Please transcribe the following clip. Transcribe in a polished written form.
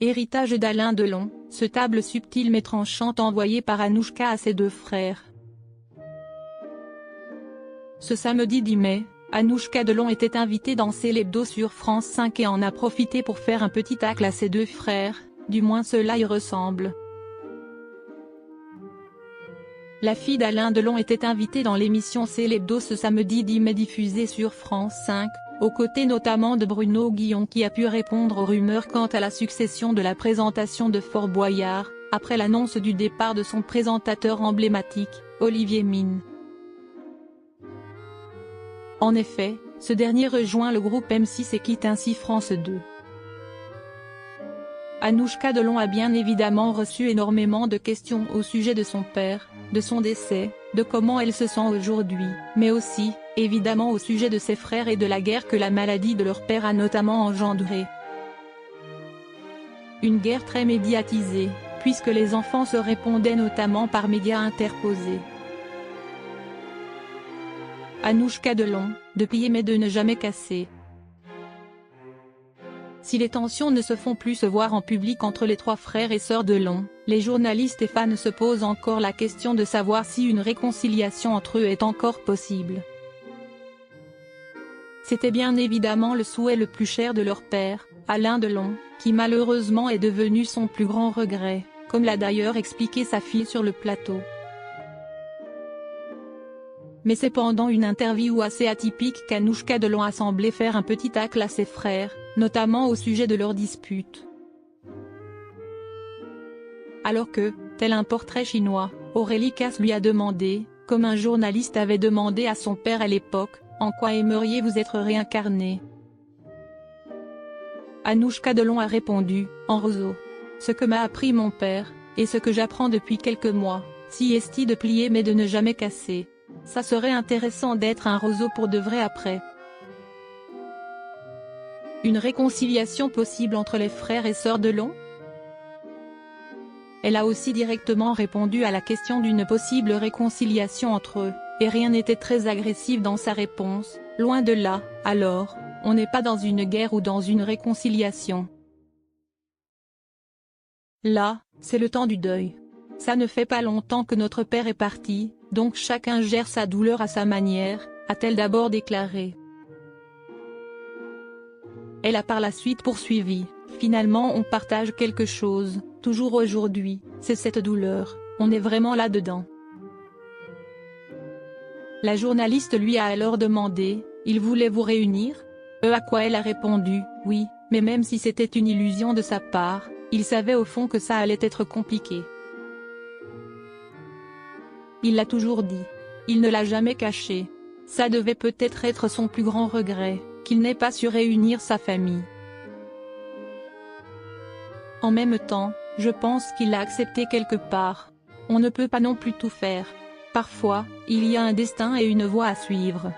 Héritage d'Alain Delon, ce table subtile mais tranchante envoyé par Anouchka à ses deux frères. Ce samedi 10 mai, Anouchka Delon était invitée dans Célébdo sur France 5 et en a profité pour faire un petit tacle à ses deux frères, du moins cela y ressemble. La fille d'Alain Delon était invitée dans l'émission Célébdo ce samedi 10 mai diffusée sur France 5, aux côtés notamment de Bruno Guillon qui a pu répondre aux rumeurs quant à la succession de la présentation de Fort Boyard, après l'annonce du départ de son présentateur emblématique, Olivier Mine. En effet, ce dernier rejoint le groupe M6 et quitte ainsi France 2. Anouchka Delon a bien évidemment reçu énormément de questions au sujet de son père, de son décès, de comment elle se sent aujourd'hui, mais aussi, évidemment au sujet de ses frères et de la guerre que la maladie de leur père a notamment engendrée. Une guerre très médiatisée, puisque les enfants se répondaient notamment par médias interposés. Anouchka Delon, de plier mais de ne jamais casser. Si les tensions ne se font plus se voir en public entre les trois frères et sœurs Delon, les journalistes et fans se posent encore la question de savoir si une réconciliation entre eux est encore possible. C'était bien évidemment le souhait le plus cher de leur père, Alain Delon, qui malheureusement est devenu son plus grand regret, comme l'a d'ailleurs expliqué sa fille sur le plateau. Mais c'est pendant une interview assez atypique qu'Anouchka Delon a semblé faire un petit tacle à ses frères, notamment au sujet de leur dispute. Alors que, tel un portrait chinois, Aurélie Casse lui a demandé, comme un journaliste avait demandé à son père à l'époque, en quoi aimeriez-vous être réincarné? Anouchka Delon a répondu, en roseau. Ce que m'a appris mon père, et ce que j'apprends depuis quelques mois, si esti de plier mais de ne jamais casser. Ça serait intéressant d'être un roseau pour de vrai après. Une réconciliation possible entre les frères et sœurs Delon? Elle a aussi directement répondu à la question d'une possible réconciliation entre eux, et rien n'était très agressif dans sa réponse, loin de là. Alors, on n'est pas dans une guerre ou dans une réconciliation. Là, c'est le temps du deuil. Ça ne fait pas longtemps que notre père est parti, donc chacun gère sa douleur à sa manière, a-t-elle d'abord déclaré. Elle a par la suite poursuivi, finalement on partage quelque chose, toujours aujourd'hui, c'est cette douleur, on est vraiment là-dedans. La journaliste lui a alors demandé, il voulait vous réunir? À quoi elle a répondu, oui, mais même si c'était une illusion de sa part, il savait au fond que ça allait être compliqué. Il l'a toujours dit. Il ne l'a jamais caché. Ça devait peut-être être son plus grand regret, qu'il n'ait pas su réunir sa famille. En même temps, je pense qu'il l'a accepté quelque part. On ne peut pas non plus tout faire. Parfois, il y a un destin et une voie à suivre.